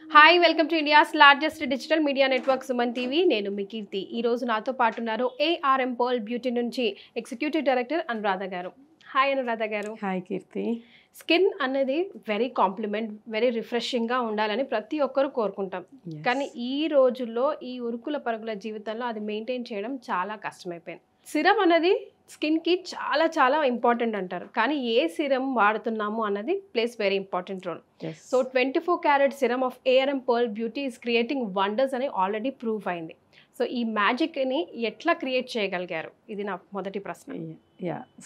Hi welcome to India's largest digital media network Suman TV. నేను మీ కీర్తి. ఈ రోజు నాతో పాటు ఉన్నారు ఏఆర్ఎం పర్ల్ బ్యూటీ నుంచి ఎగ్జిక్యూటివ్ డైరెక్టర్ అనురాధ గారు. హాయ్ అనురాధ గారు. హాయ్ కీర్తి. స్కిన్ అనేది వెరీ కాంప్లిమెంట్, వెరీ రిఫ్రెషింగ్గా ఉండాలని ప్రతి ఒక్కరు కోరుకుంటాం. కానీ ఈ రోజుల్లో ఈ ఉరుకుల పరుగుల జీవితంలో అది మెయింటైన్ చేయడం చాలా కష్టమైపోయింది. సిరం అనేది స్కిన్కి చాలా చాలా ఇంపార్టెంట్ అంటారు, కానీ ఏ సిరం వాడుతున్నాము అన్నది plays very important role. So 24 carat serum of ARM pearl beauty is creating wonders అని ఆల్రెడీ ప్రూవ్ అయింది. సో ఈ మ్యాజిక్ని ఎట్లా క్రియేట్ చేయగలిగారు? ఇది నా మొదటి ప్రశ్న.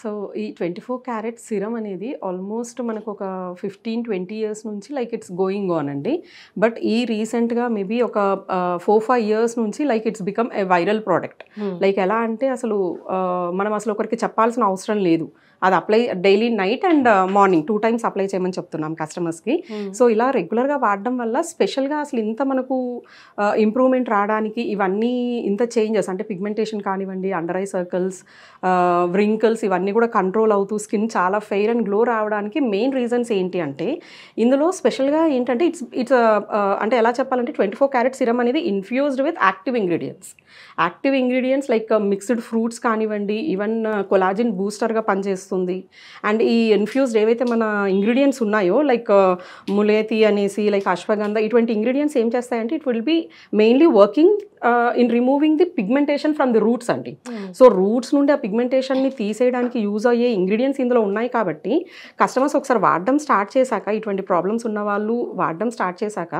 సో ఈ 24 క్యారెట్ సిరం అనేది ఆల్మోస్ట్ మనకు ఒక 15-20 ఇయర్స్ నుంచి లైక్ ఇట్స్ గోయింగ్ ఆన్ అండి. బట్ ఈ రీసెంట్గా మేబీ ఒక 4-5 ఇయర్స్ నుంచి like it's become a viral product. Like ఎలా అంటే అసలు మనం అసలు ఒకరికి చెప్పాల్సిన అవసరం లేదు. అది apply daily night and morning 2 times apply చేయమని చెప్తున్నాం కస్టమర్స్కి. సో ఇలా రెగ్యులర్గా వాడడం వల్ల స్పెషల్గా అసలు ఇంత మనకు ఇంప్రూవ్మెంట్ రావడానికి ఇవన్నీ ఇంత చేంజెస్ అంటే పిగ్మెంటేషన్ కానివ్వండి, అండర్ ఐ సర్కిల్స్, వ్రింకిల్స్ ఇవన్నీ కూడా కంట్రోల్ అవుతూ స్కిన్ చాలా ఫెయిర్ అండ్ గ్లో రావడానికి మెయిన్ రీజన్స్ ఏంటి అంటే ఇందులో స్పెషల్గా ఏంటంటే ఇట్స్ అంటే ఎలా చెప్పాలంటే 24 క్యారెట్ సిరం అనేది infused with active ingredients like mixed fruits కానివ్వండి, ఈవెన్ కొలాజిన్ బూస్టర్గా పనిచేస్తుంది. అండ్ ఈ ఇన్ఫ్యూజ్డ్ ఏవైతే మన ఇంగ్రీడియంట్స్ ఉన్నాయో లైక్ ములేతి అనేసి లైక్ అశ్వగంధ, ఇటువంటి ఇంగ్రీడియంట్స్ ఏం చేస్తాయంటే it will be mainly working in removing the pigmentation from the roots అండి. సో రూట్స్ నుండి ఆ పిగ్మెంటేషన్ని తీసేయడానికి యూజ్ అయ్యే ఇంగ్రీడియంట్స్ ఇందులో ఉన్నాయి కాబట్టి కస్టమర్స్ ఒకసారి వాడడం స్టార్ట్ చేశాక, ఇటువంటి ప్రాబ్లమ్స్ ఉన్న వాళ్ళు వాడడం స్టార్ట్ చేశాక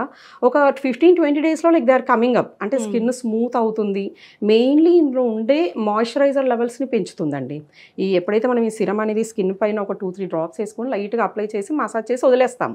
ఒక 15-20 డేస్లో like they are coming up. అంటే స్కిన్ స్మూత్ అవుతుంది. మెయిన్లీ ఇందులో ఉండే మాయిశ్చరైజర్ లెవెల్స్ని పెంచుతుందండి. ఈ ఎప్పుడైతే మనం ఈ సిరం అనేది స్కిన్ పైన ఒక 2-3 డ్రాప్స్ వేసుకొని లైట్గా అప్లై చేసి మసాజ్ చేసి వదిలేస్తాం.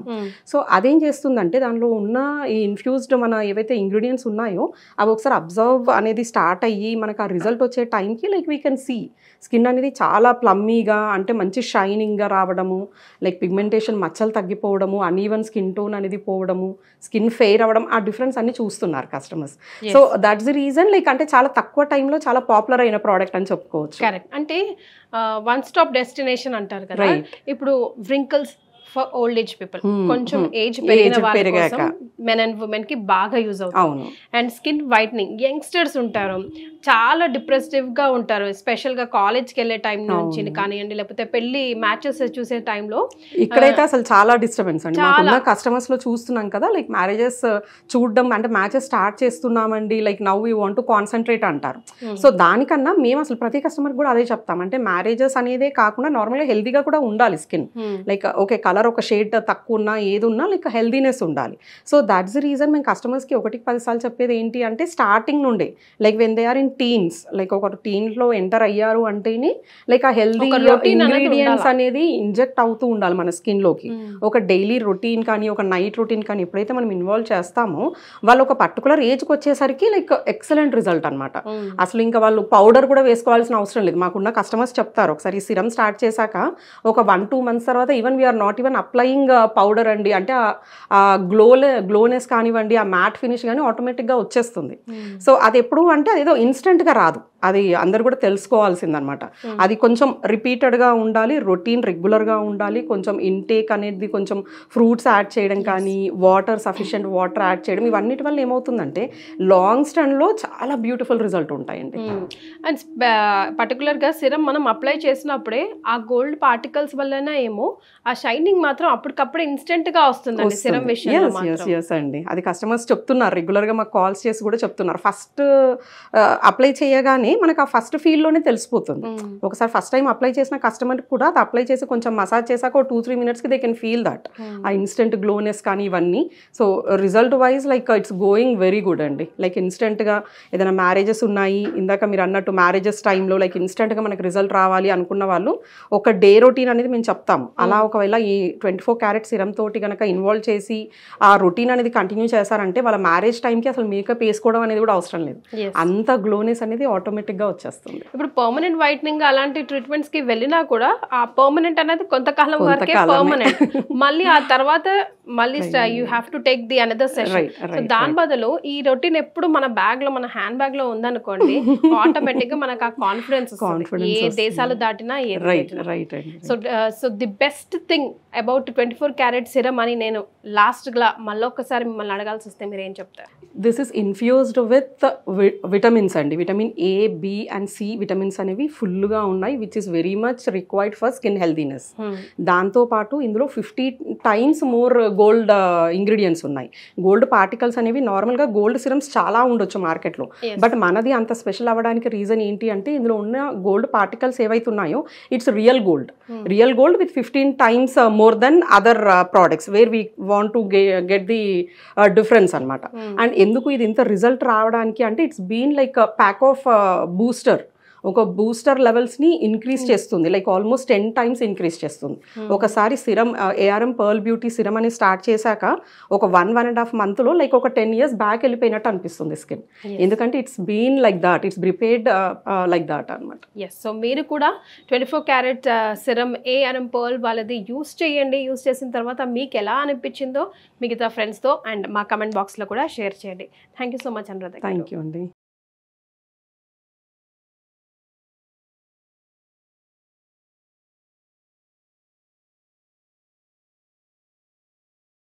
సో అదేం చేస్తుందంటే దానిలో ఉన్న ఈ ఇన్ఫ్యూజ్డ్ మన ఏవైతే ఇంగ్రీడియంట్స్ ఉన్నాయో అవి ఒకసారి అబ్జర్వ్ అనేది స్టార్ట్ అయ్యి మనకు ఆ రిజల్ట్ వచ్చే టైంకి like we can see skin అనేది చాలా ప్లమ్మీగా అంటే మంచి షైనింగ్గా రావడము, లైక్ పిగ్మెంటేషన్ మచ్చలు తగ్గిపోవడము, అన్ఈవెన్ స్కిన్ టోన్ అనేది పోవడము, స్కిన్ ఫెయిర్ అవ్వడం, ఆ డిఫరెన్స్ అన్ని చూస్తున్నారు customers. So that's the reason like అంటే చాలా తక్కువ టైంలో చాలా పాపులర్ అయిన ప్రోడక్ట్ అని చెప్పుకోవచ్చు. కరెక్ట్. అంటే వన్ స్టాప్ డెస్టినేషన్ అంటారు కదా. ఇప్పుడు wrinkles for old age people, కొంచెం ఏజ్ పెరిగిన వాళ్ళ కోసం మెన్ అండ్ ఉమెన్ కి బాగా యూజ్ అవుతుంది. అండ్ స్కిన్ వైట్నింగ్, యంగ్స్టర్స్ ఉంటారు చాలా డిప్రెసివ్ గా ఉంటారు, స్పెషల్ గా కాలేజ్కి వెళ్ళే టైం నుంచి కానివ్వండి, లేకపోతే పెళ్లి మ్యాచెస్ చూసే టైంలో ఇక్కడైతే అసలు చాలా డిస్టర్బెన్స్ అండి. మాకున్న కస్టమర్స్ లో చూస్తున్నాం కదా, లైక్ మ్యారేజెస్ చూడడం అంటే మ్యాచెస్ స్టార్ట్ చేస్తున్నామండి, like now we want to concentrate అంటారు. సో దానికన్నా మేము అసలు ప్రతి కస్టమర్ కూడా అదే చెప్తాం, అంటే మ్యారేజెస్ అనేదే కాకుండా నార్మల్గా హెల్దీగా కూడా ఉండాలి స్కిన్. లైక్ ఓకే కలర్ ఒక షేడ్ తక్కువ ఉన్నా ఏది ఉన్నా లైక్ హెల్దీనెస్ ఉండాలి. సో దాట్స్ ది రీజన్ మేము కస్టమర్స్కి 1-10 సార్లు చెప్పేది ఏంటి అంటే స్టార్టింగ్ నుండే like when they are in teens, like ఒక టీన్లో ఎంటర్ అయ్యారు అంటేనే లైక్ ఆ హెల్దీ ఇంగ్రీడియంట్స్ అనేది ఇంజెక్ట్ అవుతూ ఉండాలి మన స్కిన్లోకి. ఒక డైలీ రొటీన్ కానీ ఒక నైట్ రొటీన్ కానీ ఎప్పుడైతే మనం ఇన్వాల్వ్ చేస్తామో వాళ్ళు ఒక పర్టికులర్ ఏజ్కి వచ్చేసరికి లైక్ ఎక్సలెంట్ రిజల్ట్ అనమాట. అసలు ఇంకా వాళ్ళు పౌడర్ కూడా వేసుకోవాల్సిన అవసరం లేదు. మాకున్న కస్టమర్స్ చెప్తారు ఒకసారి ఈ సిరం స్టార్ట్ చేశాక ఒక 1-2 months తర్వాత even we are not even applying powder అండి, అంటే ఆ గ్లోనెస్ కానివ్వండి, ఆ మ్యాట్ ఫినిష్ కానీ ఆటోమేటిక్గా వచ్చేస్తుంది. సో అది ఎప్పుడు అంటే అదేదో ఇన్స్టెంట్గా రాదు, అది అందరు కూడా తెలుసుకోవాల్సిందనమాట. అది కొంచెం రిపీటెడ్గా ఉండాలి, రొటీన్ రెగ్యులర్గా ఉండాలి, కొంచెం ఇంటేక్ అనేది కొంచెం ఫ్రూట్స్ యాడ్ చేయడం కానీ వాటర్ సఫిషియెంట్ వాటర్ యాడ్ చేయడం, ఇవన్నిటి వల్ల ఏమవుతుందంటే లాంగ్ స్టన్లో చాలా బ్యూటిఫుల్ రిజల్ట్ ఉంటాయండి. అండ్ పర్టికులర్గా సిరం మనం అప్లై చేసినప్పుడే ఆ గోల్డ్ పార్టికల్స్ వల్లనే ఏమో ఆ షైనింగ్ మాత్రం అప్పటికప్పుడే ఇన్స్టెంట్గా వస్తుందండి సిరం విషయంలో. అండి అది కస్టమర్స్ చెప్తున్నారు, రెగ్యులర్గా మాకు కాల్స్ చేసి కూడా చెప్తున్నారు. ఫస్ట్ అప్లై చేయగానే మనకు ఆ ఫస్ట్ ఫీల్లోనే తెలిసిపోతుంది. ఒకసారి ఫస్ట్ టైం అప్లై చేసిన కస్టమర్ కూడా అది అప్లై చేసి కొంచెం మసాజ్ చేశాక ఒక 2-3 minutesకి దే కెన్ ఫీల్ దట్ ఆ ఇన్స్టెంట్ గ్లోనెస్ కానీ ఇవన్నీ. So result wise like it's going very good అండి. లైక్ ఇన్స్టెంట్గా ఏదైనా మ్యారేజెస్ ఉన్నాయి, ఇందాక మీరు అన్నట్టు మ్యారేజెస్ టైంలో లైక్ ఇన్స్టెంట్గా మనకి రిజల్ట్ రావాలి అనుకున్న వాళ్ళు ఒక డే రొటీన్ అనేది మేము చెప్తాము. అలా ఒకవేళ ఈ 24 క్యారెట్ సిరం తోటి కనుక ఇన్వాల్వ్ చేసి ఆ రొటీన్ అనేది కంటిన్యూ చేశారంటే వాళ్ళ మ్యారేజ్ టైంకి అసలు మేకప్ వేసుకోవడం అనేది కూడా అవసరం లేదు. అంత గ్లోనెస్ అనేది ఆటోమేటిక్ ఆటోమేటిక్గా వచ్చేస్తుంది. ఇప్పుడు పర్మనెంట్ వైట్నింగ్ అలాంటి ట్రీట్మెంట్స్ కి వెళ్ళినా కూడా ఆ పర్మనెంట్ అనేది కొంతకాలం వరకే పర్మనెంట్, మళ్ళీ ఆ తర్వాత మళ్ళీ you have to take the another session. So దాని బదులు ఈ రొటీన్ ఎప్పుడు మన బ్యాగ్ లో, మన హ్యాండ్ బ్యాగ్ లో ఉందనుకోండి, ఆటోమేటిక్ గా మనకు ఆ కాన్ఫిడెన్స్ ఏ దేశాలు దాటినా so the best thing about 24 carat serum అని నేను లాస్ట్ గా మళ్ళీ ఒక్కసారి మిమ్మల్ని అడగాల్సి వస్తే మీరు ఏం చెప్తారు? This is infused with vitamins అండి. Vitamin A, B and C vitamins అనేవి ఫుల్గా ఉన్నాయి, which is very much required for skin healthiness. దాంతోపాటు ఇందులో 50 times మోర్ గోల్డ్ ఇంగ్రీడియంట్స్ ఉన్నాయి. గోల్డ్ పార్టికల్స్ అనేవి నార్మల్గా గోల్డ్ సిరమ్స్ చాలా ఉండొచ్చు మార్కెట్లో, బట్ మనది అంత స్పెషల్ అవ్వడానికి రీజన్ ఏంటి అంటే ఇందులో ఉన్న గోల్డ్ పార్టికల్స్ ఏవైతే ఉన్నాయో it's real gold with 15 times more than other products where we want to get the difference అనమాట. అండ్ ఎందుకు ఇది ఇంత రిజల్ట్ రావడానికి అంటే it's been like pack of booster. ఒక బూస్టర్ లెవెల్స్ని ఇంక్రీజ్ చేస్తుంది, లైక్ ఆల్మోస్ట్ 10 times ఇంక్రీజ్ చేస్తుంది. ఒకసారి serum ARM pearl beauty serum అని స్టార్ట్ చేశాక ఒక 1.5 monthలో లైక్ ఒక 10 years బ్యాక్ వెళ్ళిపోయినట్టు అనిపిస్తుంది స్కిన్, ఎందుకంటే it's been like that, it's prepared like that అనమాట. ఎస్, సో మీరు కూడా 24 క్యారెట్ సిరమ్ ఏఆర్ఎం పర్ల్ వాళ్ళది యూస్ చేయండి. యూస్ చేసిన తర్వాత మీకు ఎలా అనిపించిందో మిగతా ఫ్రెండ్స్తో అండ్ మా కమెంట్ బాక్స్లో కూడా షేర్ చేయండి. Thank you so much Anuradha. Thank you అండి.